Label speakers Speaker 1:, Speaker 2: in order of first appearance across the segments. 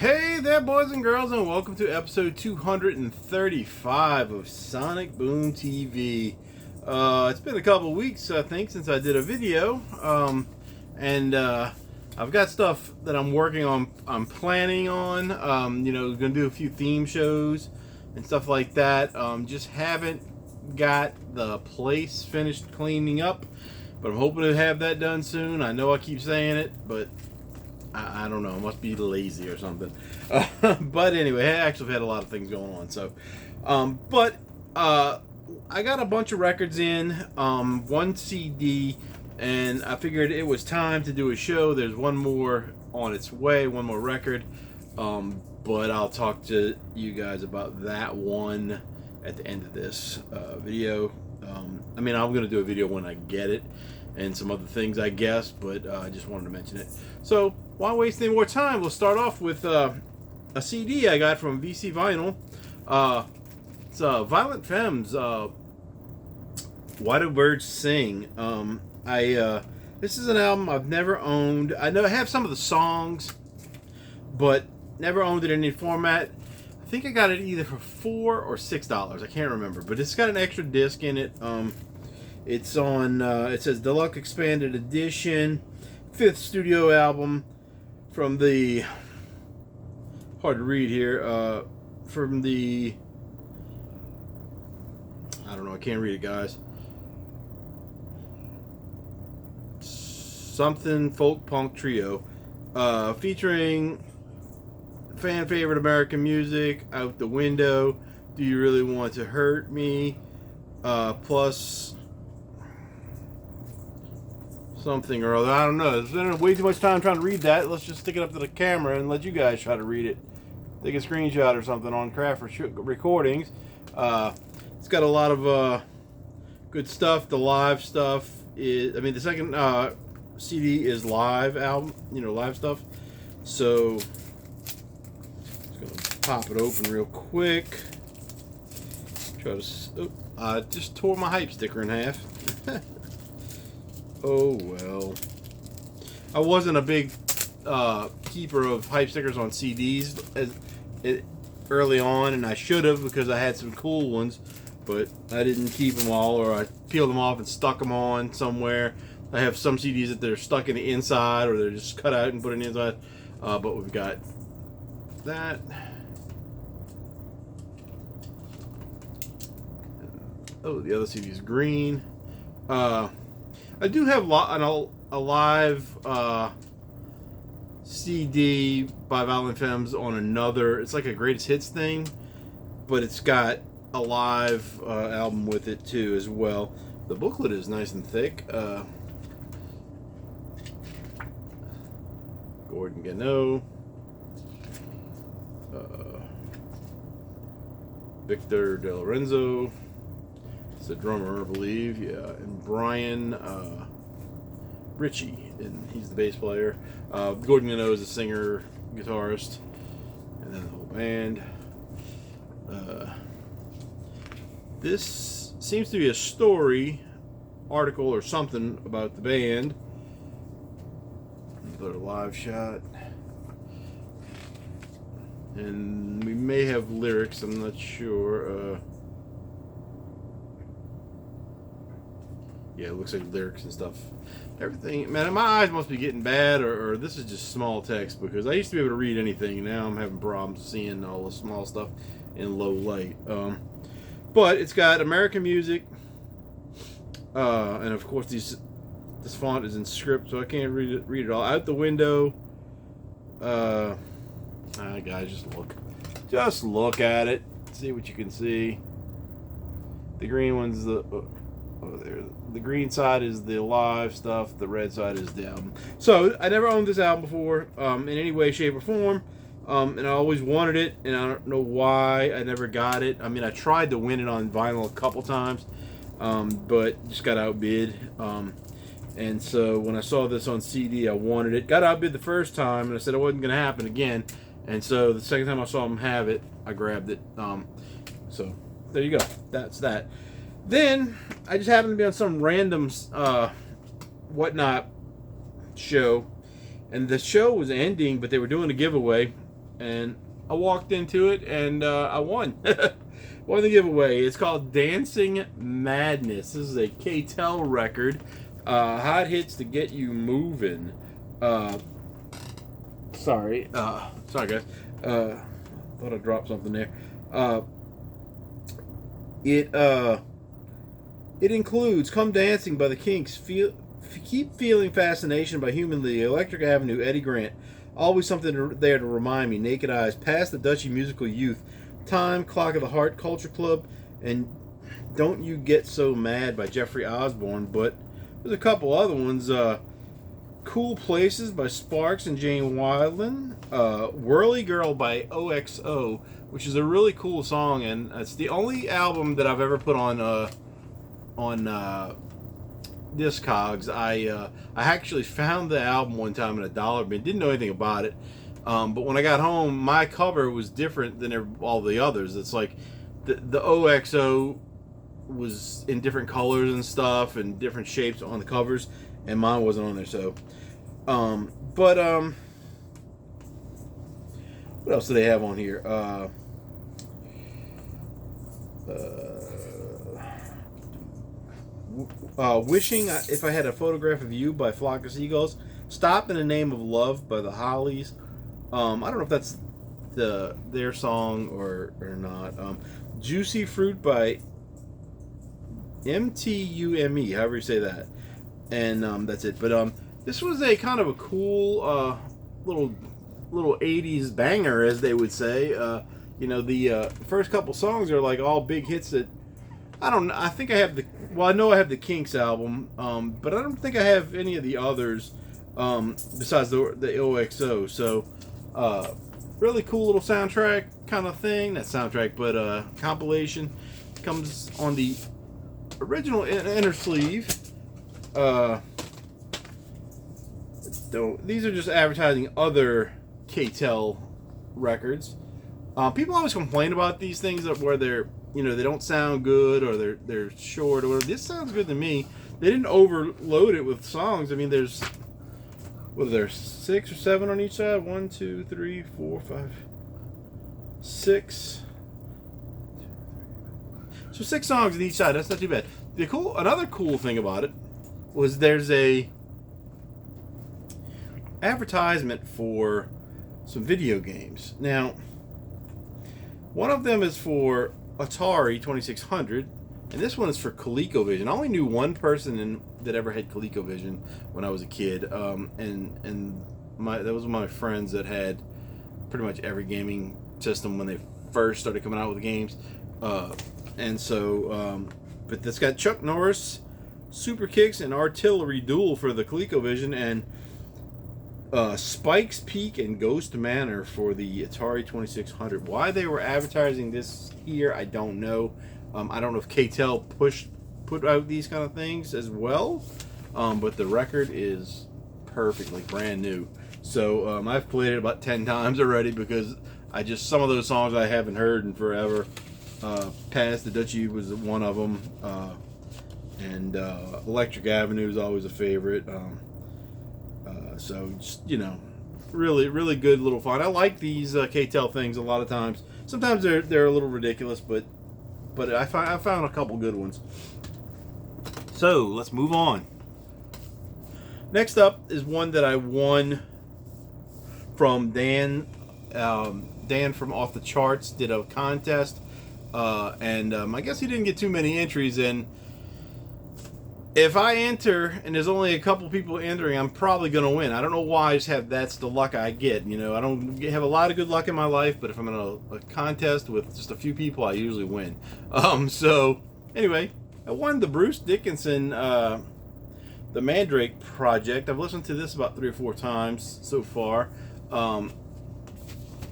Speaker 1: Hey there, boys and girls, and welcome to episode 235 of Sonic Boom TV. It's been a couple weeks, I think, since I did a video, and I've got stuff that I'm working on. I'm planning on, going to do a few theme shows and stuff like that. Just haven't got the place finished cleaning up, but I'm hoping to have that done soon. I know I keep saying it, but I don't know. I must be lazy or something. But anyway, I actually had a lot of things going on. So, I got a bunch of records in, one CD, and I figured it was time to do a show. There's one more on its way, one more record. But I'll talk to you guys about that one at the end of this video. I'm going to do a video when I get it and some other things, I guess, but I just wanted to mention it. So, why waste any more time? We'll start off with a CD I got from VC Vinyl. It's Violent Femmes, Why Do Birds Sing? This is an album I've never owned. I know I have some of the songs, but never owned it in any format. I think I got it either for $4 or $6. I can't remember, but it's got an extra disc in it. It's on, it says Deluxe Expanded Edition, 5th studio album from the, hard to read here, from the, I don't know, I can't read it, guys. Something Folk Punk Trio, featuring fan favorite American music, Out the Window, Do You Really Want to Hurt Me, plus something or other. I don't know. There's way too much time trying to read that. Let's just stick it up to the camera and let you guys try to read it. Take a screenshot or something on Craft Recordings. It's got a lot of good stuff. The live stuff is, the second CD is live album, live stuff. So, just gonna pop it open real quick. Try to, I just tore my hype sticker in half. Oh well. I wasn't a big keeper of hype stickers on CDs early on, and I should have, because I had some cool ones, but I didn't keep them all, or I peeled them off and stuck them on somewhere. I have some CDs that they're stuck in the inside, or they're just cut out and put in the inside. But we've got that. Oh, the other CD is green. I do have a live CD by Violent Femmes on another. It's like a greatest hits thing, but it's got a live album with it too as well. The booklet is nice and thick. Gordon Gano, Victor De Lorenzo. It's a drummer, I believe, yeah, and Brian Ritchie, and he's the bass player. Gordon Gano is a singer, guitarist, and then the whole band. This seems to be a story, article, or something about the band. Another live shot. And we may have lyrics, I'm not sure. Yeah, it looks like lyrics and stuff. Everything, man, my eyes must be getting bad, or this is just small text, because I used to be able to read anything, and now I'm having problems seeing all the small stuff in low light. But it's got American music, and of course this font is in script, so I can't read it all. Out the Window. Guys, just look at it, see what you can see. The green one's the green side is the live stuff, the red side is the album. So I never owned this album before, in any way, shape, or form, and I always wanted it, and I don't know why I never got it. I tried to win it on vinyl a couple times, but just got outbid. And so when I saw this on CD, I wanted it. Got outbid the first time, and I said it wasn't going to happen again. And so the second time I saw them have it, I grabbed it. So there you go. That's that. Then I just happened to be on some random whatnot show, and the show was ending, but they were doing a giveaway, and I walked into it and I won. Won the giveaway. It's called Dancing Madness. This is a K-Tel record. Hot hits to get you moving. Sorry guys. Thought I dropped something there. It includes "Come Dancing" by the Kinks, "Keep Feeling Fascination" by Human League, "Electric Avenue," Eddie Grant, "Always Something There to Remind Me," Naked Eyes, "Past the Dutchy Musical Youth," "Time," "Clock of the Heart," "Culture Club," and "Don't You Get So Mad" by Jeffrey Osborne. But there's a couple other ones. "Cool Places" by Sparks and Jane Wiedlin, "Whirly Girl" by OXO, which is a really cool song, and it's the only album that I've ever put on Discogs. I actually found the album one time in a dollar bin, didn't know anything about it, but when I got home, my cover was different than all the others. It's like the OXO was in different colors and stuff and different shapes on the covers, and mine wasn't on there. So what else do they have on here? "Wishing If I Had a Photograph of You" by Flock of Seagulls, "Stop in the Name of Love" by the Hollies. I don't know if that's their song or not. "Juicy Fruit" by MTUME, however you say that, and that's it. But this was a kind of a cool little 80s banger, as they would say. The first couple songs are like all big hits that I think I have I know I have the Kinks album, but I don't think I have any of the others besides the OXO. So really cool little soundtrack kind of thing. Not soundtrack, but compilation. Comes on the original inner sleeve. These are just advertising other K-Tel records. People always complain about these things where they don't sound good, or they're short, or whatever. This sounds good to me. They didn't overload it with songs. I mean, there's 6 or 7 on each side. 1, 2, 3, 4, 5, 6. So 6 songs on each side. That's not too bad. Another cool thing about it was there's a advertisement for some video games. Now, one of them is for Atari 2600, and this one is for ColecoVision. I only knew one person that ever had ColecoVision when I was a kid, and that was one of my friends that had pretty much every gaming system when they first started coming out with games, and so but this got Chuck Norris, Super Kicks, and Artillery Duel for the ColecoVision, and Spike's Peak and Ghost Manor for the Atari 2600. Why they were advertising this here, I don't know. I don't know if K-Tel put out these kind of things as well, but the record is perfectly brand new. So I've played it about 10 times already, because some of those songs I haven't heard in forever. Past the Dutchy was one of them, and Electric Avenue is always a favorite. So just, really, really good little fun. I like these K-Tel things a lot of times. Sometimes they're a little ridiculous, but I found a couple good ones. So let's move on. Next up is one that I won from Dan. Dan from Off the Charts did a contest, and I guess he didn't get too many entries in. If I enter and there's only a couple people entering, I'm probably going to win. I don't know why. That's the luck I get. I don't have a lot of good luck in my life, but if I'm in a contest with just a few people, I usually win. So anyway, I won the Bruce Dickinson, the Mandrake Project. I've listened to this about 3 or 4 times so far.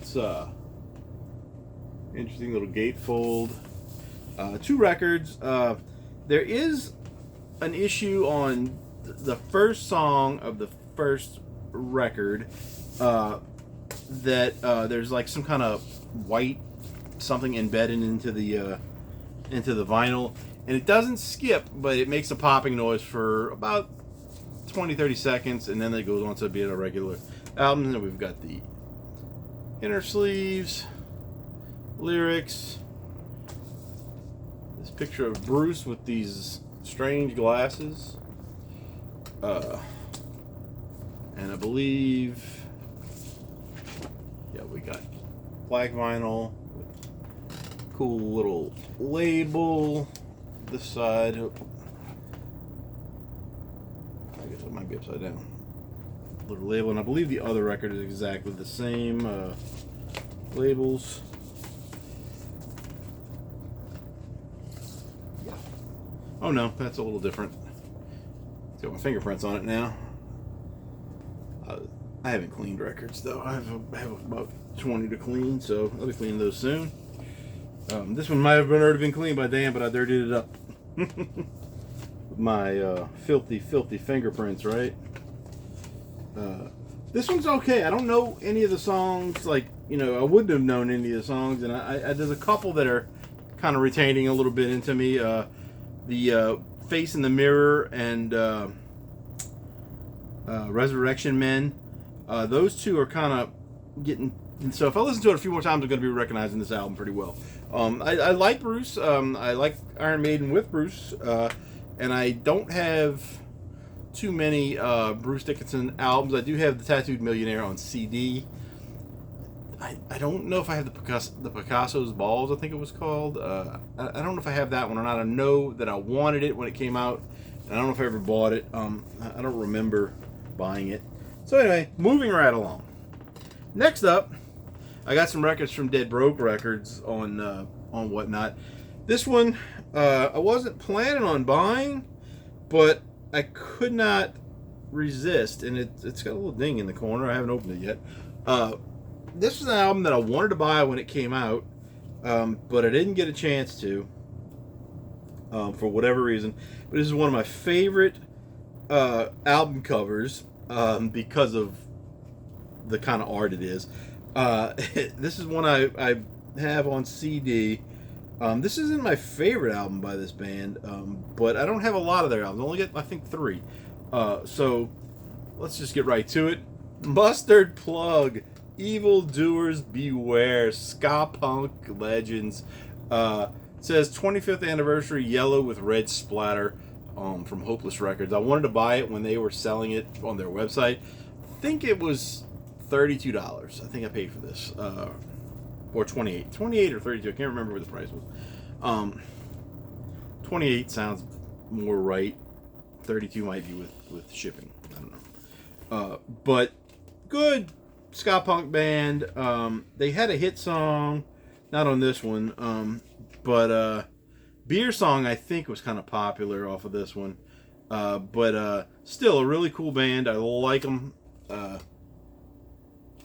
Speaker 1: It's interesting little gatefold. 2 records. There is an issue on the first song of the first record that there's like some kind of white something embedded into the vinyl, and it doesn't skip, but it makes a popping noise for about 20-30 seconds, and then it goes on to being a regular album. And then we've got the inner sleeves, lyrics. This picture of Bruce with these strange glasses. And I believe, yeah, we got black vinyl with cool little label. This side, I guess it might be upside down. Little label, and I believe the other record is exactly the same labels. Yeah. Oh no, that's a little different. It's got my fingerprints on it now. I haven't cleaned records though. I have about 20 to clean, so I'll be cleaning those soon. This one might have already been cleaned by Dan, but I dirtied it up with my filthy fingerprints, right? This one's okay. I don't know any of the songs. Like, you know, I wouldn't have known any of the songs, and I there's a couple that are kind of retaining a little bit into me. The Face in the Mirror and Resurrection Men. Those two are kind of getting. And so if I listen to it a few more times, I'm going to be recognizing this album pretty well. I like Bruce. I like Iron Maiden with Bruce. And I don't have too many Bruce Dickinson albums. I do have the Tattooed Millionaire on CD. I don't know if I have the Picasso's Balls, I think it was called. I don't know if I have that one or not. I know that I wanted it when it came out. And I don't know if I ever bought it. I don't remember buying it. So anyway, moving right along. Next up, I got some records from Dead Broke Records on whatnot. This one I wasn't planning on buying, but I could not resist, and it's got a little ding in the corner. I haven't opened it yet. This was an album that I wanted to buy when it came out, but I didn't get a chance to for whatever reason. But this is one of my favorite album covers because of the kind of art it is. This is one I have on CD. This isn't my favorite album by this band, but I don't have a lot of their albums. I only get, I think, 3. So let's just get right to it. Mustard Plug, Evil Doers Beware, Ska Punk Legends. It says 25th anniversary yellow with red splatter from Hopeless Records. I wanted to buy it when they were selling it on their website. I think it was $32. I think I paid for this. Or 28 or 32. I can't remember what the price was. 28 sounds more right. 32 might be with shipping. I don't know. But good ska punk band. They had a hit song, not on this one, but Beer Song I think was kind of popular off of this one. But still a really cool band. I like them. Got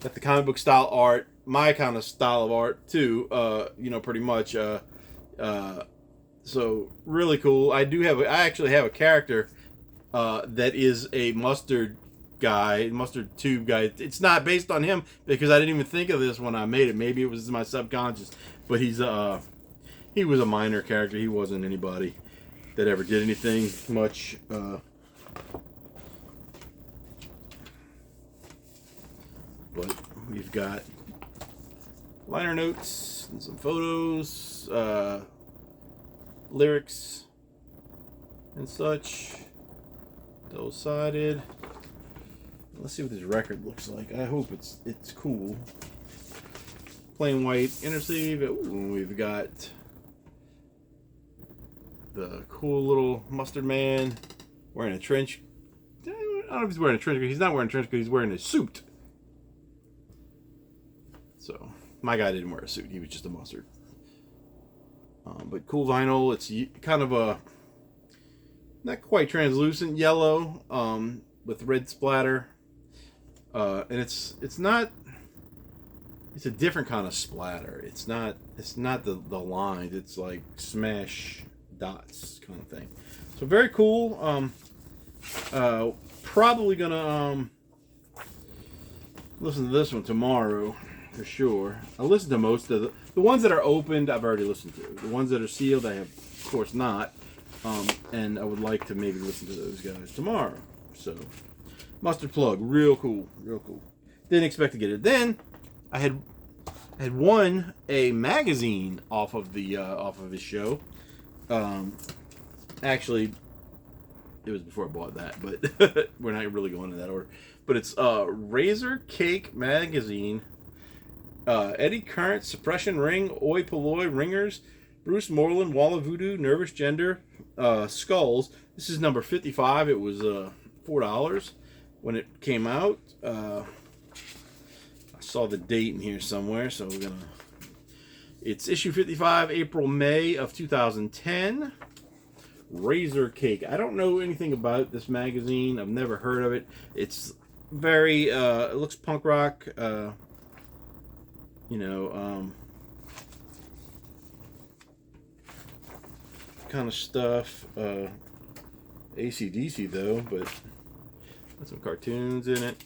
Speaker 1: the comic book style art, my kind of style of art too. You know, pretty much. So really cool. I actually have a character that is a mustard tube guy. It's not based on him because I didn't even think of this when I made it. Maybe it was my subconscious, but he was a minor character. He wasn't anybody that ever did anything much. But we've got liner notes and some photos, lyrics and such. Double-sided. Let's see what this record looks like. I hope it's cool. Plain white inner sleeve. Ooh, we've got the cool little mustard man wearing a trench. I don't know if he's wearing a trench coat. He's not wearing a trench coat. He's wearing a suit. So my guy didn't wear a suit. He was just a mustard. But cool vinyl. It's kind of a not quite translucent yellow with red splatter. And it's a different kind of splatter. It's not the lines. It's like smash dots kind of thing. So very cool. Probably gonna listen to this one tomorrow for sure. I listened to most of the ones that are opened. I've already listened to. The ones that are sealed, I have of course not. And I would like to maybe listen to those guys tomorrow. So Mustard Plug, real cool, real cool. Didn't expect to get it. Then I had had won a magazine off of his show. Actually, it was before I bought that, but we're not really going in that order. But it's Razor Cake Magazine, Eddie Current, Suppression Ring, Oi Polloi, Ringers, Bruce Moreland, Walla Voodoo, Nervous Gender, Skulls. This is number 55. It was $4 when it came out. I saw the date in here somewhere, so we're gonna. It's issue 55, April, May of 2010. Razor Cake. I don't know anything about this magazine. I've never heard of it. It's very, it looks punk rock, kind of stuff. AC/DC though, but got some cartoons in it.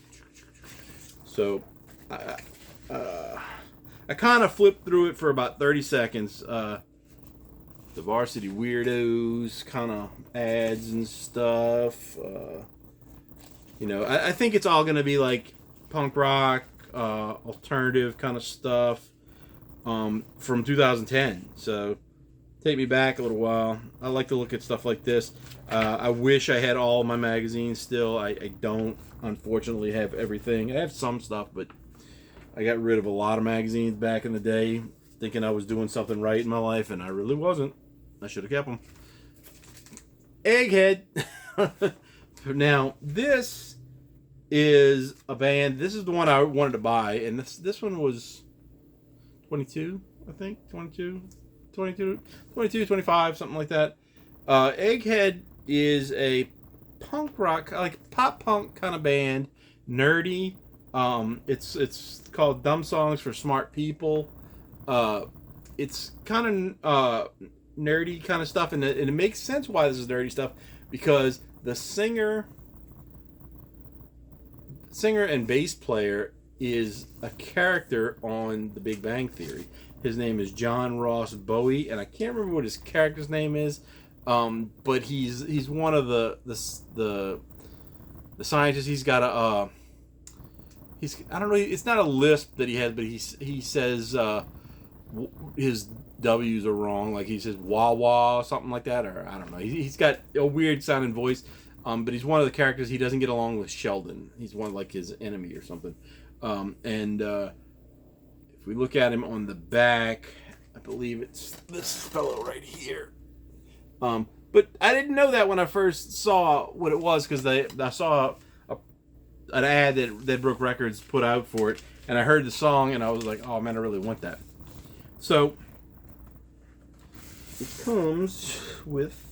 Speaker 1: So, I kind of flipped through it for about 30 seconds. The Varsity Weirdos kind of ads and stuff. I think it's all going to be like punk rock, alternative kind of stuff from 2010. So take me back a little while. I like to look at stuff like this. I wish I had all my magazines still. I don't, unfortunately, have everything. I have some stuff, but I got rid of a lot of magazines back in the day, thinking I was doing something right in my life, and I really wasn't. I should have kept them. Egghead. Now, this is a band. This is the one I wanted to buy, and this one was 22, I think. 22, 25, something like that. Egghead is a punk rock, like pop punk kind of band. Nerdy. It's called Dumb Songs for Smart People. It's kind of nerdy kind of stuff, and it makes sense why this is nerdy stuff, because the singer and bass player is a character on The Big Bang Theory. His name is John Ross Bowie, and I can't remember what his character's name is, but he's one of the scientists. He's got a I don't know. It's not a lisp that he has, but he says his W's are wrong. Like he says wah wah, something like that, or I don't know. He's got a weird sounding voice, but he's one of the characters. He doesn't get along with Sheldon. He's one like his enemy or something. And if we look at him on the back, I believe it's this fellow right here. But I didn't know that when I first saw what it was, because I saw an ad that Broke Records put out for it, and I heard the song, and I was like, oh man, I really want that. So it comes with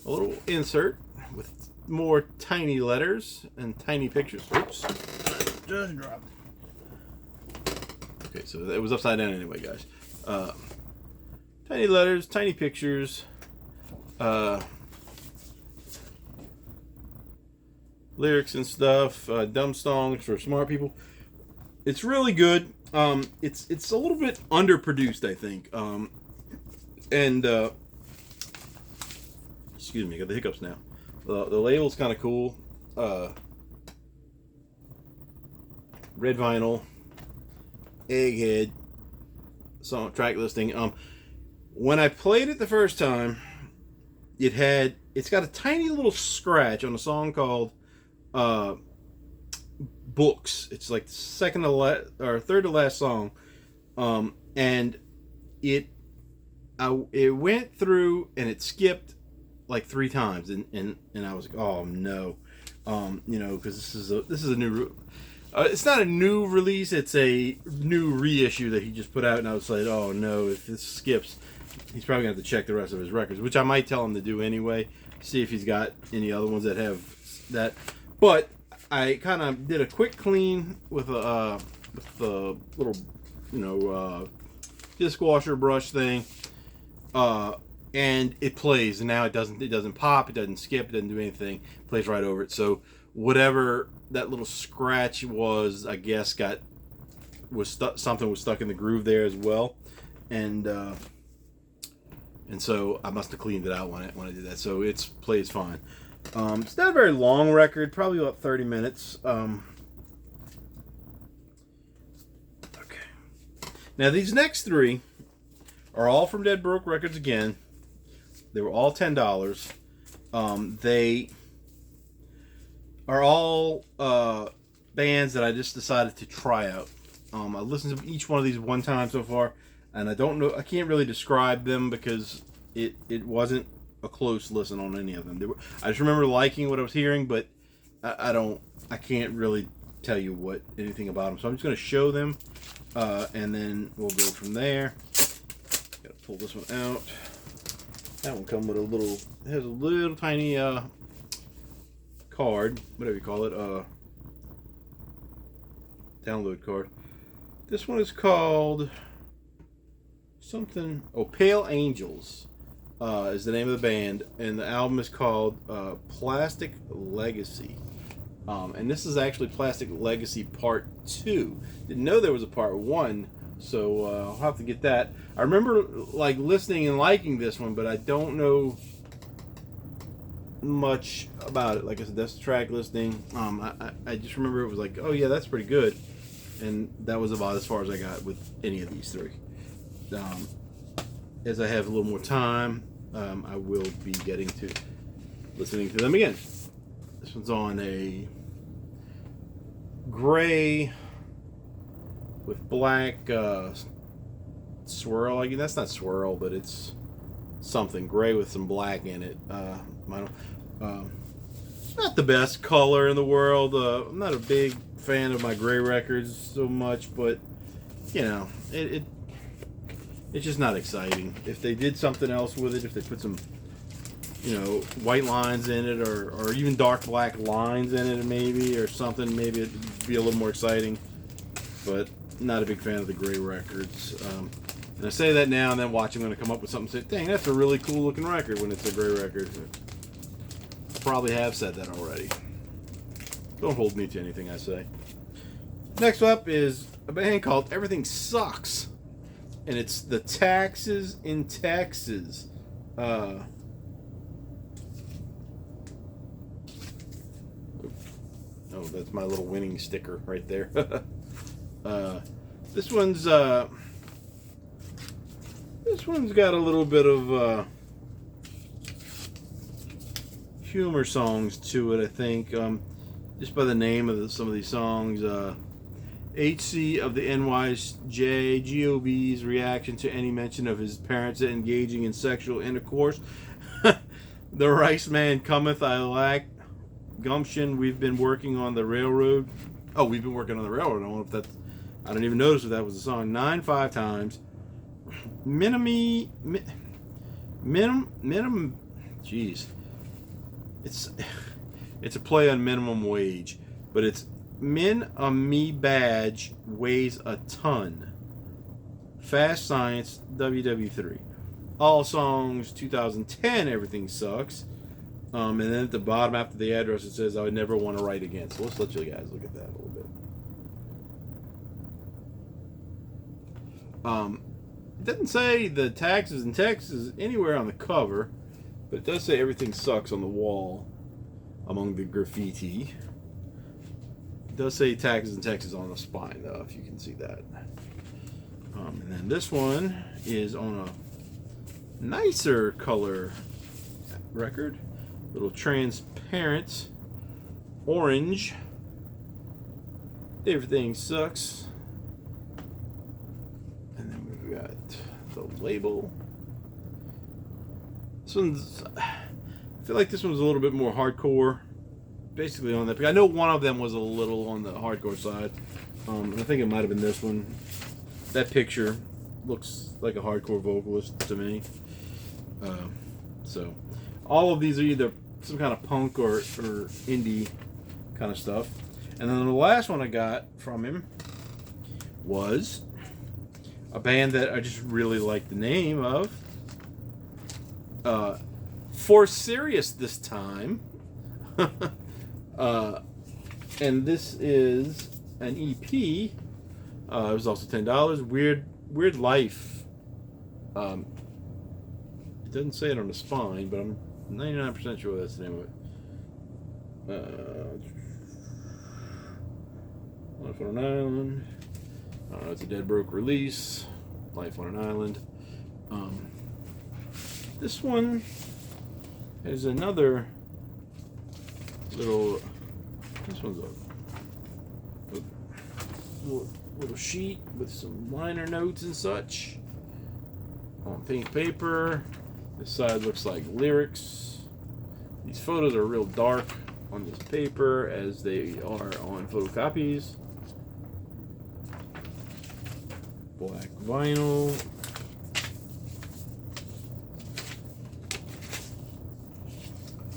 Speaker 1: a little insert with more tiny letters and tiny pictures. Oops, just dropped. Okay, so it was upside down anyway, guys. Tiny letters, tiny pictures, lyrics and stuff, dumb songs for smart people. It's really good. It's a little bit underproduced, I think. Excuse me, I got the hiccups now. The label's kind of cool. Red vinyl, Egghead, song track listing. When I played it the first time, it's got a tiny little scratch on a song called Books. It's like the third to last song, and it went through and it skipped like 3 times, and I was like, oh no, because this is a new. It's not a new release; it's a new reissue that he just put out, and I was like, oh no, if this skips, he's probably gonna have to check the rest of his records, which I might tell him to do anyway. See if he's got any other ones that have that. But I kind of did a quick clean with the little, disc washer brush thing, and it plays. And now it doesn't pop, it doesn't skip, it doesn't do anything. It plays right over it. So whatever that little scratch was, I guess something was stuck in the groove there as well, and so I must have cleaned it out when I did that. So it plays fine. It's not a very long record, probably about 30 minutes. Now these next three are all from Dead Broke Records again. They were all $10. They are all bands that I just decided to try out. I listened to each one of these one time so far, and I can't really describe them because it wasn't a close listen on any of them. I just remember liking what I was hearing, but I can't really tell you anything about them. So I'm just going to show them, and then we'll go from there. Gotta pull this one out. That one comes with has a little tiny card, whatever you call it, download card. This one is called something. Oh, Pale Angels is the name of the band, and the album is called Plastic Legacy. And this is actually Plastic Legacy Part 2. Didn't know there was a Part 1, so I'll have to get that. I remember like listening and liking this one, but I don't know much about it. Like I said, that's the track listing. I just remember it was like, oh yeah, that's pretty good, and that was about as far as I got with any of these three. As I have a little more time, I will be getting to listening to them again. This one's on a gray with black swirl. Like, that's not swirl, but it's something gray with some black in it. Not the best color in the world. I'm not a big fan of my gray records so much, but you know, it's just not exciting. If they did something else with it, if they put some, you know, white lines in it, or even dark black lines in it, maybe, or something, maybe it'd be a little more exciting. But not a big fan of the gray records. And I say that now, and then watch, I'm going to come up with something and say, dang, that's a really cool looking record when it's a gray record. I probably have said that already. Don't hold me to anything I say. Next up is a band called Everything Sucks. And it's the Taxes in Texas. Oh, that's my little winning sticker right there. This one's got a little bit of humor songs to it, I think. Just by the name of some of these songs. HC of the NYJ GOB's reaction to any mention of his parents engaging in sexual intercourse. The Rice Man cometh, I lack gumption. We've been working on the railroad. Oh, we've been working on the railroad. I don't know if that's. I don't even notice if that was the song. 9-5 times. Minimum. Jeez. It's a play on minimum wage, but it's me badge weighs a ton. Fast Science WW3. All songs 2010. Everything Sucks. And then at the bottom after the address it says I would never want to write again. So let's let you guys look at that a little bit. It doesn't say the Taxes in Texas anywhere on the cover, but it does say Everything Sucks on the wall among the graffiti. It does say Taxes in Texas on the spine, though, if you can see that. And then this one is on a nicer color record. Little transparent orange. Everything Sucks. And then we've got the label. This one's, I feel like this one's a little bit more hardcore. Basically on that. I know one of them was a little on the hardcore side. And I think it might have been this one. That picture looks like a hardcore vocalist to me. So all of these are either some kind of punk or indie kind of stuff. And then the last one I got from him was a band that I just really like the name of. For Serious This Time. And this is an EP. It was also $10. Weird Life. It doesn't say it on the spine, but I'm 99% sure that's the name of it. Life on an Island. It's a Dead Broke release. Life on an Island. This one is another little. This one's a little sheet with some liner notes and such on pink paper. This side looks like lyrics. These photos are real dark on this paper as they are on photocopies. Black vinyl.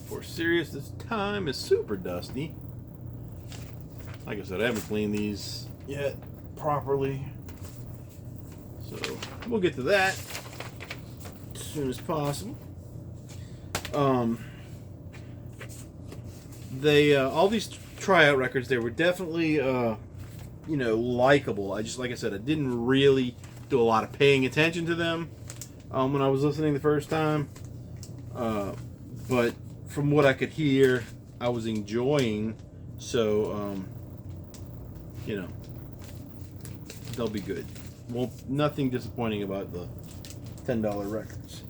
Speaker 1: For serious, this time is super dusty. Like I said, I haven't cleaned these yet properly, so we'll get to that as soon as possible. All these tryout records, they were definitely likable. Like I said, I didn't really do a lot of paying attention to them when I was listening the first time, but from what I could hear, I was enjoying. So they'll be good. Well, nothing disappointing about the $10 records.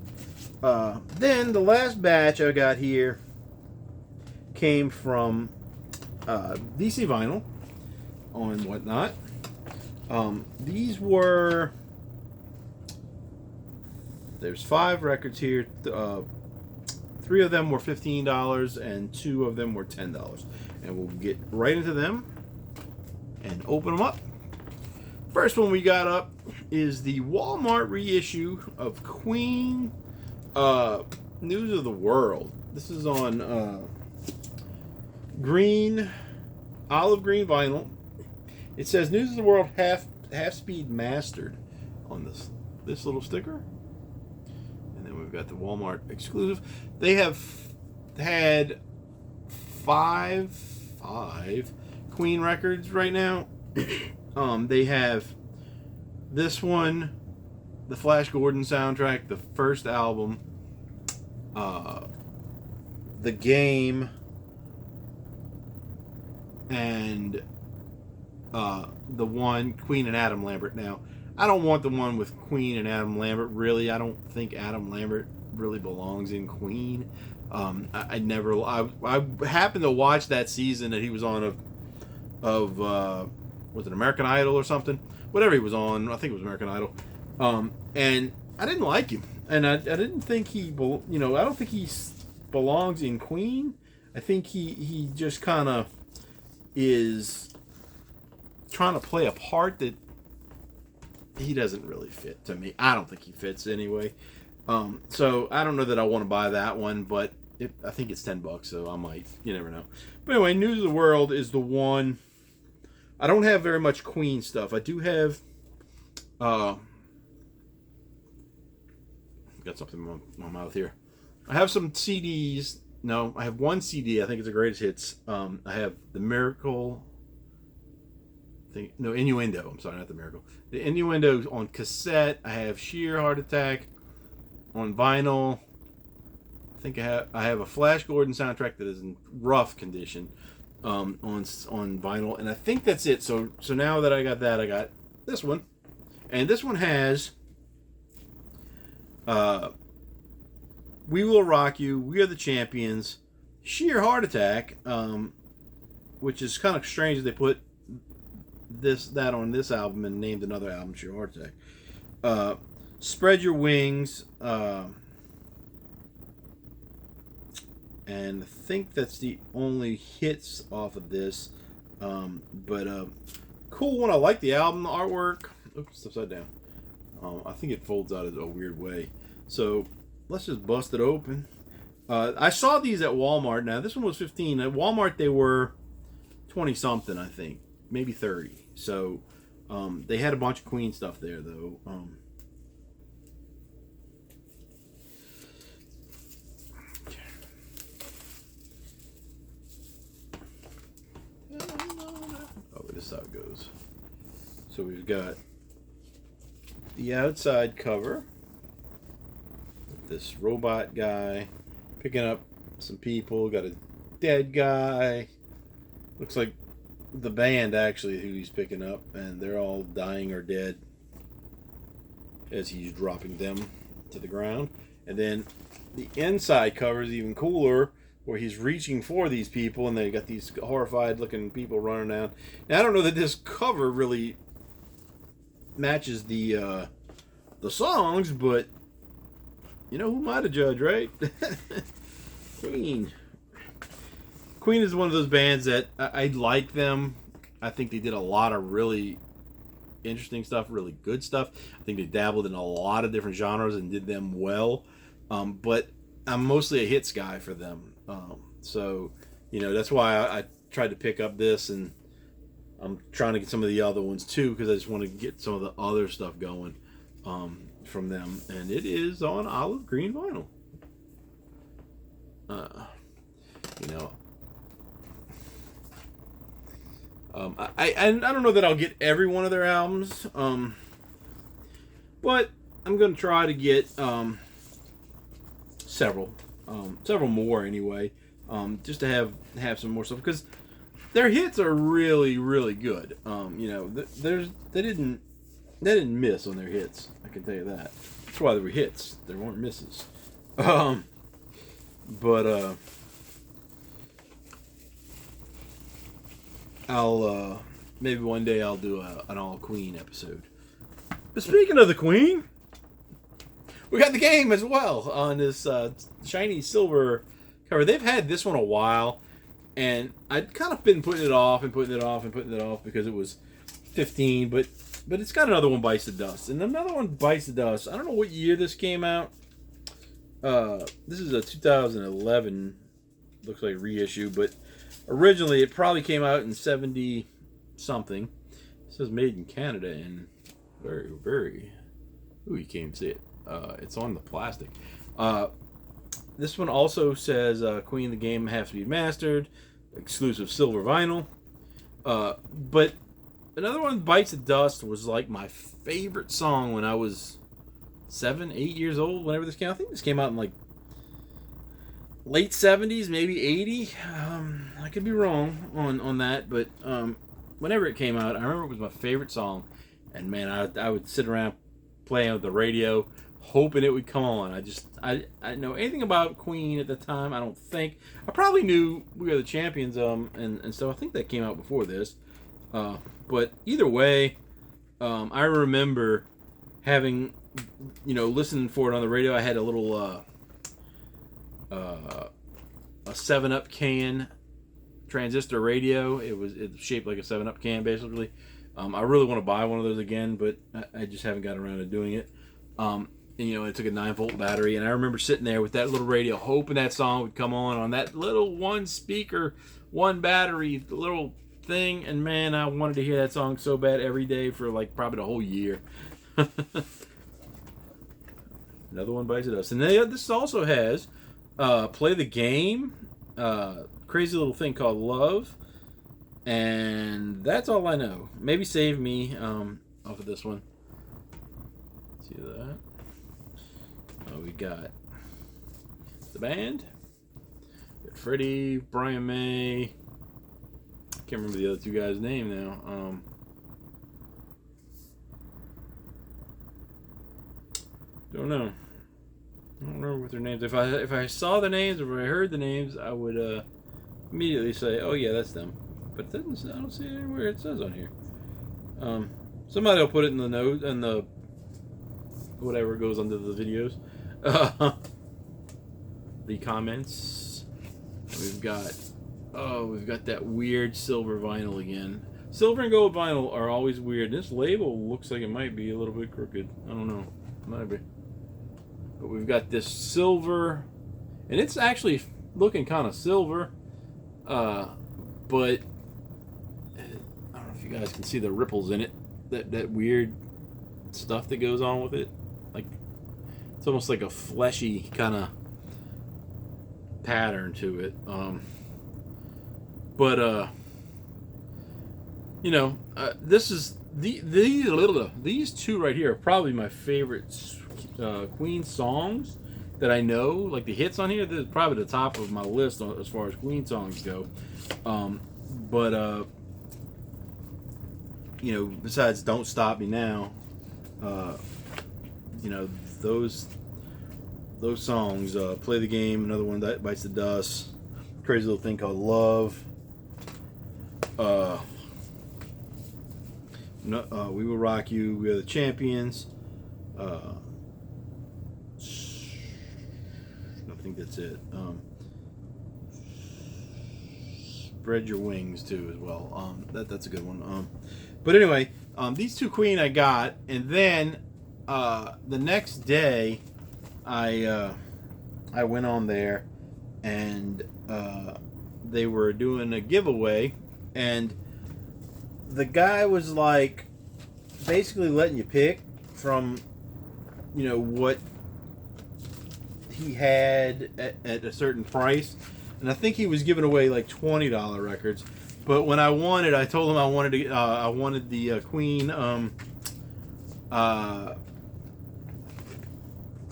Speaker 1: Then the last batch I got here came from DC Vinyl on Whatnot. These were, there's 5 records here. 3 of them were $15 and 2 of them were $10. And we'll get right into them and open them up. First one we got up is the Walmart reissue of Queen, News of the World. This is on olive green vinyl. It says News of the World half speed mastered on this little sticker. And then we've got the Walmart exclusive. They have had five Queen records right now. They have this one, the Flash Gordon soundtrack, the first album, The Game, and the one Queen and Adam Lambert. Now, I don't want the one with Queen and Adam Lambert, really. I don't think Adam Lambert really belongs in Queen. I happened to watch that season that he was on of was it American Idol or something? Whatever he was on, I think it was American Idol. And I didn't like him, and I didn't think I don't think he belongs in Queen. I think he just kind of is trying to play a part that he doesn't really fit to me. I don't think he fits anyway. So I don't know that I want to buy that one, but I think it's $10, so I might. You never know. But anyway, News of the World is the one. I don't have very much Queen stuff. I do have. Got something in my mouth here. I have some CDs. No, I have one CD. I think it's the greatest hits. I have The Miracle. Innuendo. I'm sorry, not The Miracle. The Innuendo on cassette. I have Sheer Heart Attack on vinyl. I think I have a Flash Gordon soundtrack that is in rough condition on vinyl, and I think that's it. So now that I got that, I got this one, and this one has We Will Rock You, We Are the Champions, Sheer Heart Attack, which is kind of strange that they put that on this album and named another album Sheer Heart Attack. Spread Your Wings, and I think that's the only hits off of this. But cool one. I like the album, the artwork. Oops, upside down. I think it folds out in a weird way. So let's just bust it open. I saw these at Walmart. Now this one was $15. At Walmart they were 20 something, I think, maybe 30. So they had a bunch of Queen stuff there though. This is how it goes. So we've got the outside cover with this robot guy picking up some people. Got a dead guy. Looks like the band actually who he's picking up, and they're all dying or dead as he's dropping them to the ground. And then the inside cover is even cooler, where he's reaching for these people, and they got these horrified looking people running down. Now I don't know that this cover really matches the songs, but you know who am I to judge, right? Queen. Queen is one of those bands that I like them. I think they did a lot of really interesting stuff, really good stuff. I think they dabbled in a lot of different genres and did them well. But I'm mostly a hits guy for them. So, you know, that's why I tried to pick up this, and I'm trying to get some of the other ones too, because I just want to get some of the other stuff going from them. And it is on olive green vinyl. You know, I don't know that I'll get every one of their albums, but I'm going to try to get several more anyway, just to have some more stuff, because their hits are really, really good. You know, they didn't miss on their hits. I can tell you that. That's why they were hits. There weren't misses. But I'll maybe one day I'll do an all Queen episode. But speaking of the Queen, we got the game as well on this shiny silver cover. They've had this one a while, and I'd kind of been putting it off because it was 15, but it's got another one bites the dust, and another one bites the dust. I don't know what year this came out. This is a 2011, looks like reissue, but originally it probably came out in 70 something. It says made in Canada, and very, very, ooh, you can't even see it. It's on the plastic. This one also says Queen the Game has to be mastered, exclusive silver vinyl. But another one, Bites the Dust, was like my favorite song when I was 7, 8 years old, whenever this came out. I think this came out in like late 70s, maybe 80. I could be wrong on that, but whenever it came out, I remember it was my favorite song. And man, I would sit around playing with the radio, hoping it would come on. I didn't know anything about Queen at the time. I don't think. I probably knew We Are the Champions, and so I think that came out before this. But either way, I remember having, you know, listening for it on the radio. I had a little a 7-Up can transistor radio. It was shaped like a 7-Up can, basically. I really want to buy one of those again, but I just haven't got around to doing it. And, you know, it took a 9-volt battery, and I remember sitting there with that little radio, hoping that song would come on that little one speaker, one battery, little thing. And man, I wanted to hear that song so bad every day for like probably the whole year. Another one bites the dust. And this also has Play the Game, crazy little thing called Love, and that's all I know. Maybe Save Me off of this one. See that? Oh, we got the band. We got Freddie, Brian May. I can't remember the other two guys' name now. Don't know. I don't remember what their names. If I saw the names or if I heard the names, I would immediately say, "Oh yeah, that's them." But I don't see anywhere it says on here. Somebody will put it in the note and the whatever goes under the videos. The comments. We've got that weird silver vinyl again. Silver and gold vinyl are always weird. This label looks like it might be a little bit crooked. I don't know. It might be. But we've got this silver, and it's actually looking kind of silver, but I don't know if you guys can see the ripples in it, that weird stuff that goes on with it. Like, it's almost like a fleshy kind of pattern to it. You know, these two right here are probably my favorite Queen songs that I know. Like the hits on here, this is probably the top of my list as far as Queen songs go. you know, besides "Don't Stop Me Now," you know, those songs. "Play the Game," another one that bites the dust. Crazy Little Thing Called Love. We Will Rock You. We Are the Champions. I think that's it. Spread Your Wings too as well. That's a good one. But anyway, these two Queen I got, and then the next day I went on there, and they were doing a giveaway, and the guy was like basically letting you pick from, you know, what he had at a certain price, and I think he was giving away like $20 records. But when I told him I wanted the Queen.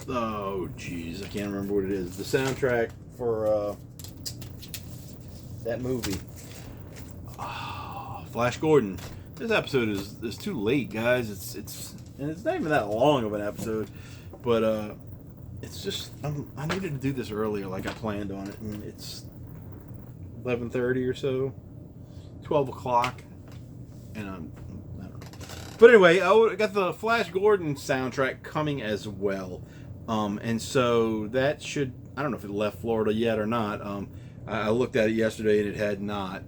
Speaker 1: Oh geez, I can't remember what it is. The soundtrack for that movie. Flash Gordon. This episode is too late, guys. It's not even that long of an episode, but it's just I needed to do this earlier, like I planned on it, and it's 11:30 or so, 12 o'clock, and I don't know. But anyway, I got the Flash Gordon soundtrack coming as well, and so that should, I don't know if it left Florida yet or not. I looked at it yesterday and it had not,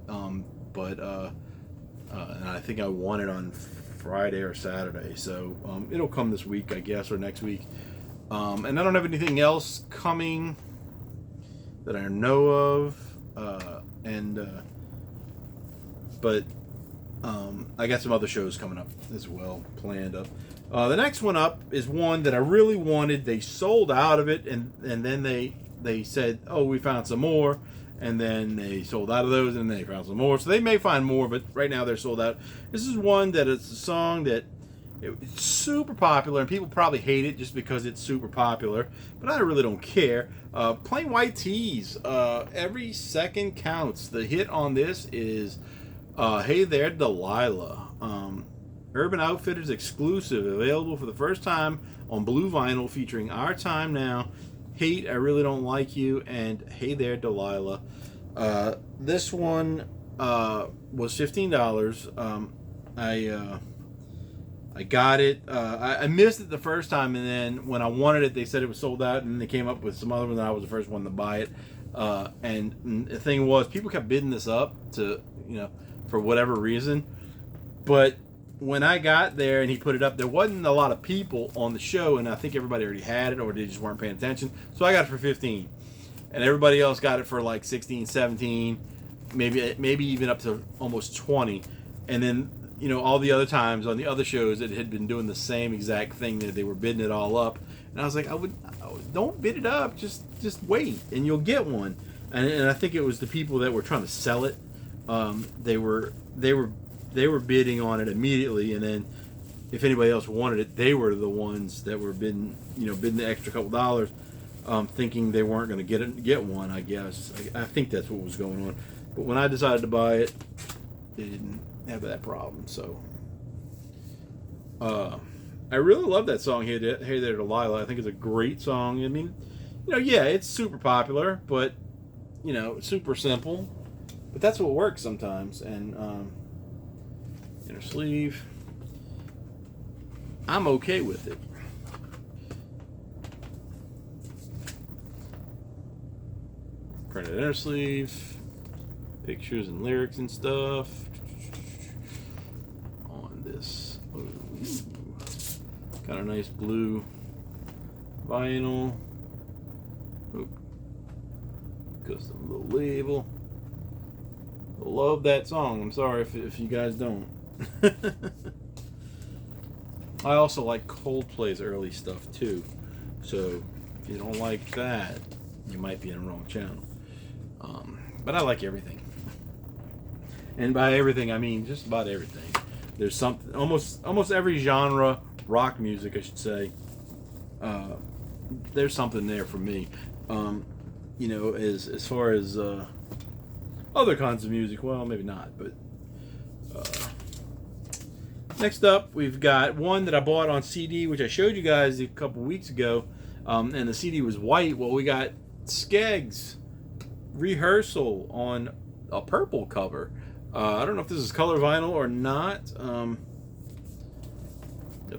Speaker 1: but and I think I won it on Friday or Saturday, so it'll come this week, I guess, or next week. And I don't have anything else coming that I know of, but I got some other shows coming up as well, planned up. The next one up is one that I really wanted. They sold out of it, and then they said, oh, we found some more, and then they sold out of those, and then they found some more. So they may find more, but right now they're sold out. This is one that it's a song that it's super popular, and people probably hate it just because it's super popular, but I really don't care. Plain White Tees, Every Second Counts. The hit on this is Hey There, Delilah. Urban Outfitters exclusive, available for the first time on blue vinyl, featuring Our Time Now, Hate, I Really Don't Like You, and Hey There, Delilah. This one was $15. I got it. I missed it the first time, and then when I wanted it, they said it was sold out, and then they came up with some other one, and I was the first one to buy it. And the thing was, people kept bidding this up to, you know, for whatever reason. But when I got there and he put it up, there wasn't a lot of people on the show, and I think everybody already had it, or they just weren't paying attention. So I got it for 15, and everybody else got it for like 16, 17, maybe even up to almost 20. And then, you know, all the other times on the other shows, it had been doing the same exact thing, that they were bidding it all up. And I was like, don't bid it up, just wait, and you'll get one. And I think it was the people that were trying to sell it. They were bidding on it immediately, and then if anybody else wanted it, they were the ones that were bidding the extra couple dollars, thinking they weren't going to get one. I guess I think that's what was going on. But when I decided to buy it, they didn't have that problem. So I really love that song, Hey There, Delilah. I think it's a great song. I mean, yeah, it's super popular, but super simple. But that's what works sometimes. And inner sleeve, I'm okay with it. Printed inner sleeve, pictures and lyrics and stuff on this. Ooh, got a nice blue vinyl. Ooh, custom little label. Love that song. I'm sorry if you guys don't. I also like Coldplay's early stuff too, so if you don't like that, you might be in the wrong channel. But I like everything, and by everything I mean just about everything. There's something, almost every genre, rock music I should say, there's something there for me. As far as other kinds of music, well, maybe not, but Next up, we've got one that I bought on CD, which I showed you guys a couple weeks ago, and the CD was white. Well, we got Skeggs Rehearsal on a purple cover. I don't know if this is color vinyl or not. Got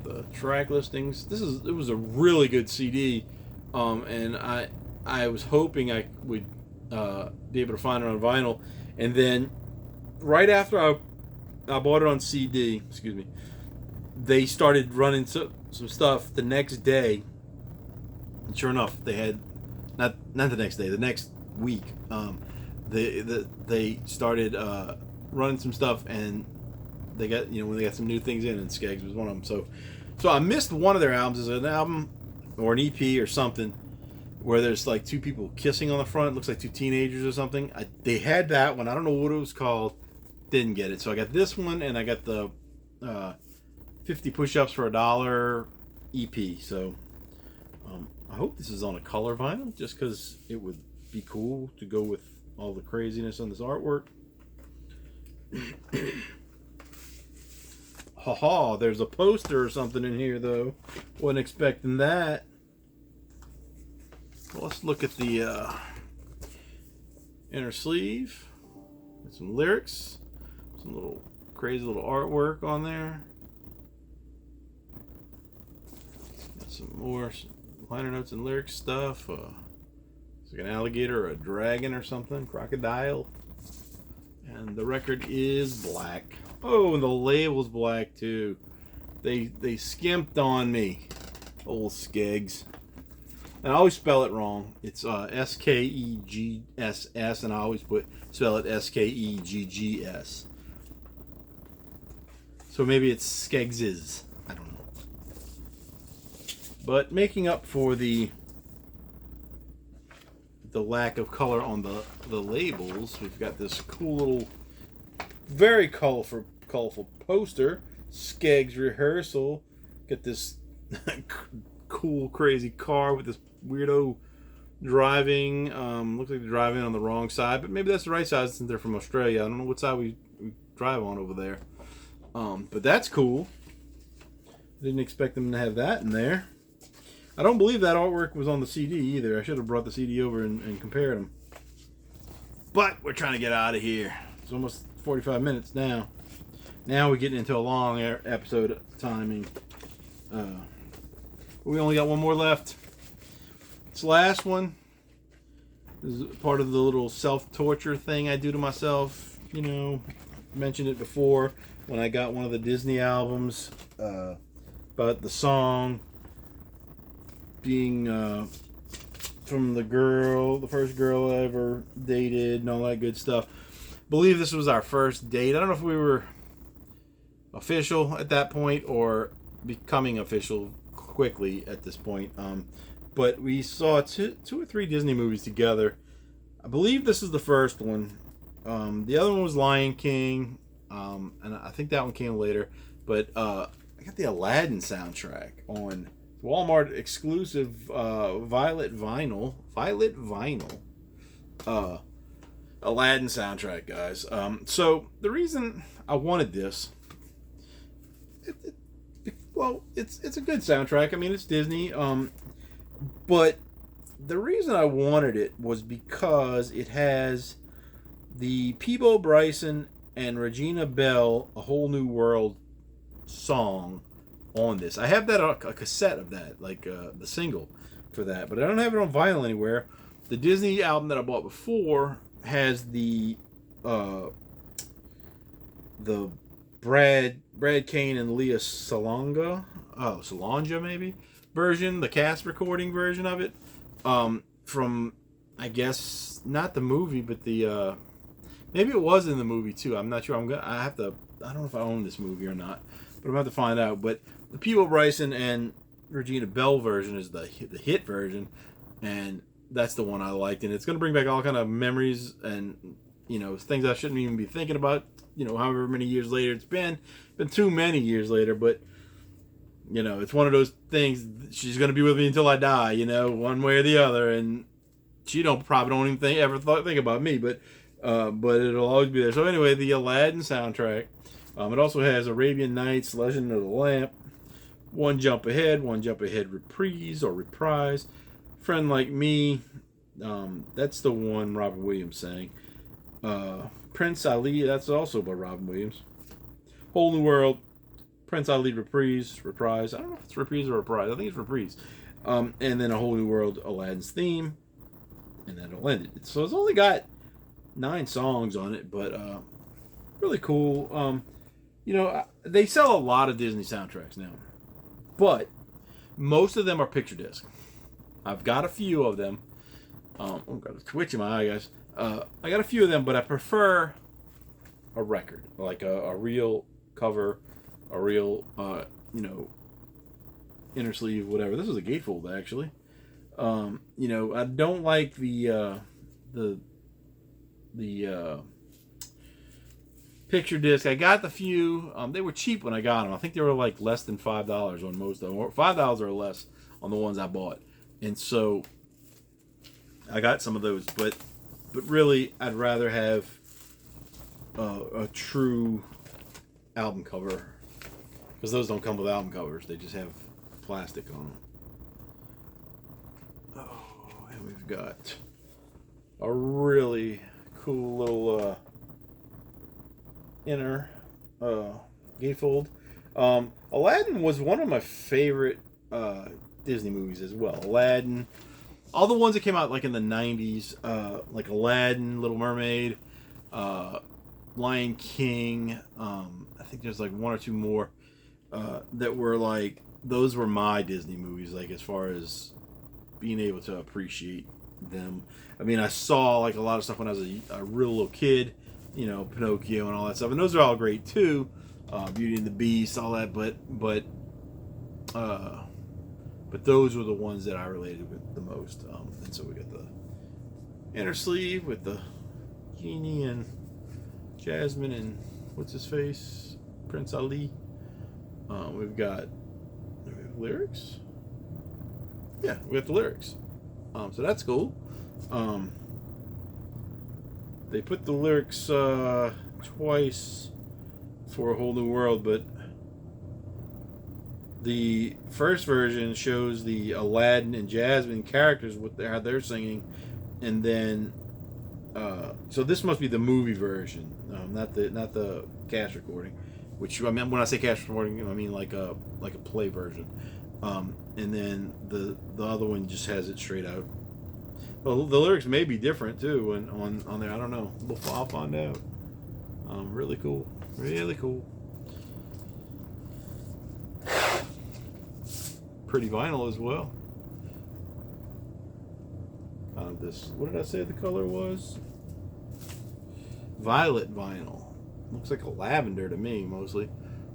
Speaker 1: the track listings. It was a really good CD, and I was hoping I would be able to find it on vinyl, and then right after I bought it on CD, excuse me, they started running some stuff the next day. And sure enough, they had not the next day, the next week. They started running some stuff, and they got when they got some new things in, and Skeggs was one of them. So I missed one of their albums. It's an album or an EP or something where there's like two people kissing on the front. It looks like two teenagers or something. They had that one. I don't know what it was called. Didn't get it. So I got this one, and I got the 50 push-ups for $1 EP. So I hope this is on a color vinyl, just because it would be cool to go with all the craziness on this artwork. Haha, there's a poster or something in here, though. Wasn't expecting that. Well, let's look at the inner sleeve. Got some lyrics. Some little crazy little artwork on there. Got some more liner notes and lyric stuff. It's like an alligator or a dragon or something. Crocodile. And the record is black. Oh, and the label's black too. They skimped on me. Old Skeggs. And I always spell it wrong. It's Skegss, and I always spell it Skeggs. So maybe it's Skeggses. I don't know. But making up for the lack of color on the labels, we've got this cool little, very colorful poster. Skeggs Rehearsal. Got this cool, crazy car with this weirdo driving. Looks like they're driving on the wrong side, but maybe that's the right side since they're from Australia. I don't know what side we drive on over there. But that's cool. Didn't expect them to have that in there. I don't believe that artwork was on the CD either. I should have brought the CD over and compared them. But we're trying to get out of here. It's almost 45 minutes now. Now we're getting into a long episode timing. We only got one more left. This last one is part of the little self-torture thing I do to myself. Mentioned it before when I got one of the Disney albums about the song being from the first girl I ever dated and all that good stuff. Believe this was our first date. I don't know if we were official at that point or becoming official quickly at this point. But we saw two or three Disney movies together. I believe this is the first one. The other one was Lion King, and I think that one came later. But I got the Aladdin soundtrack on Walmart exclusive Violet vinyl. Aladdin soundtrack, guys. So the reason I wanted this, it's a good soundtrack. I mean, it's Disney. But the reason I wanted it was because it has the Peabo Bryson and Regina Belle A Whole New World song on this. I have that a cassette of that, like the single for that, but I don't have it on vinyl anywhere. The Disney album that I bought before has the Brad Kane and Leah Salonga maybe version, the cast recording version of it, from, I guess, not the movie, but the maybe it was in the movie too. I'm not sure. I don't know if I own this movie or not, but I'm about to find out. But the Peabo Bryson and Regina Belle version is the hit version, and that's the one I liked. And it's going to bring back all kind of memories and things I shouldn't even be thinking about. However many years later it's been too many years later, but it's one of those things. She's going to be with me until I die, one way or the other, and she probably don't even think about me, but it'll always be there. So anyway, the Aladdin soundtrack It also has Arabian Nights, Legend of the Lamp, One Jump Ahead, Reprise or Reprise, Friend Like Me. That's the one Robin Williams sang. Prince Ali, that's also by Robin Williams. Whole New World, Prince Ali Reprise. I don't know if it's Reprise or Reprise. I think it's Reprise. And then A Whole New World, Aladdin's Theme, and then it'll end it. So it's only got 9 songs on it, but really cool. They sell a lot of Disney soundtracks now, but most of them are picture disc. I've got a few of them. I've got a twitch in my eye, guys. I got a few of them, but I prefer a record, like a real cover, a real, inner sleeve, whatever. This is a gatefold, actually. I don't like the picture disc. I got the few. They were cheap when I got them. I think they were like less than $5 on most of them, or $5 or less on the ones I bought. And so I got some of those, but really, I'd rather have a true album cover, because those don't come with album covers. They just have plastic on them. Oh, and we've got a really cool little inner gatefold. Aladdin was one of my favorite Disney movies as well. Aladdin, all the ones that came out like in the 90s, like Aladdin, Little Mermaid, Lion King. I think there's like 1 or 2 more that were like, those were my Disney movies, like as far as being able to appreciate them. I mean, I saw like a lot of stuff when I was a real little kid, Pinocchio and all that stuff, and those are all great too. Beauty and the Beast, all that, but those were the ones that I related with the most. And so we got the inner sleeve with the genie and Jasmine and what's his face, Prince Ali. We've got lyrics. Yeah, we got the lyrics. So that's cool. They put the lyrics twice for A Whole New World, but the first version shows the Aladdin and Jasmine characters with how they're singing, and then so this must be the movie version, not the cast recording. Which, I mean, when I say cast recording, I mean like a play version. And then the other one just has it straight out. Well, the lyrics may be different too, and on there, I don't know. I'll find out. Really cool, really cool. Pretty vinyl as well. This, what did I say the color was? Violet vinyl. Looks like a lavender to me, mostly.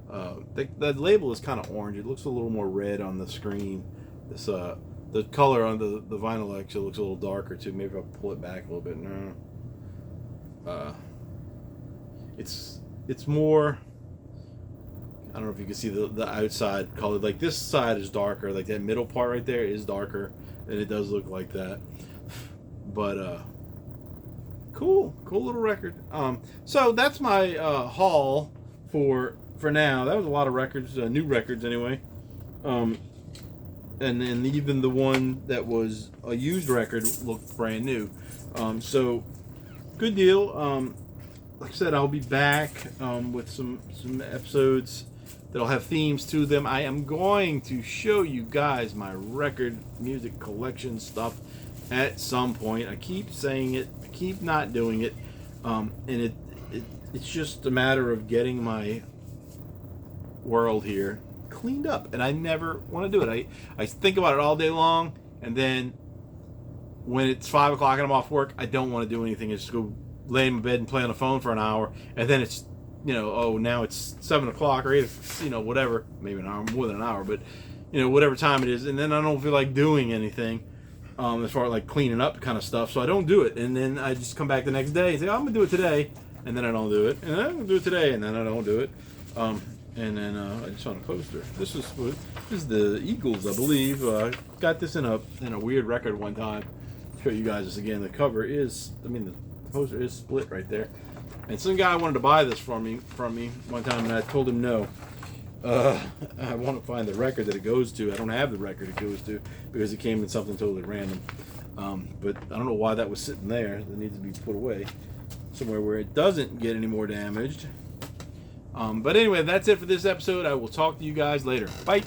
Speaker 1: The label is kind of orange. It looks a little more red on the screen. This the color on the vinyl actually looks a little darker too. Maybe I'll pull it back a little bit. No. It's more, I don't know if you can see the outside color. Like this side is darker. Like that middle part right there is darker, and it does look like that. But cool little record. So that's my haul for now. That was a lot of records, new records anyway. And even the one that was a used record looked brand new. So good deal. Like I said, I'll be back with some episodes that'll have themes to them. I am going to show you guys my record music collection stuff at some point. I keep saying it, I keep not doing it, and it's just a matter of getting my world here cleaned up, and I never want to do it. I think about it all day long, and then when it's 5 o'clock and I'm off work, I don't want to do anything. I just go lay in my bed and play on the phone for an hour, and then it's, now it's 7 o'clock or 8, whatever, maybe an hour, more than an hour, but whatever time it is, and then I don't feel like doing anything as far as like cleaning up kind of stuff, so I don't do it, and then I just come back the next day and say, I'm gonna do it today, and then I don't do it, and then I'm gonna do it today, and then I don't do it. And then I just found a poster. This is the Eagles, I believe. Got this in a weird record one time. Show you guys this again. The cover is, the poster is split right there. And some guy wanted to buy this from me one time, and I told him no. I want to find the record that it goes to. I don't have the record it goes to because it came in something totally random. But I don't know why that was sitting there. That needs to be put away somewhere where it doesn't get any more damaged. But anyway, that's it for this episode. I will talk to you guys later. Bye.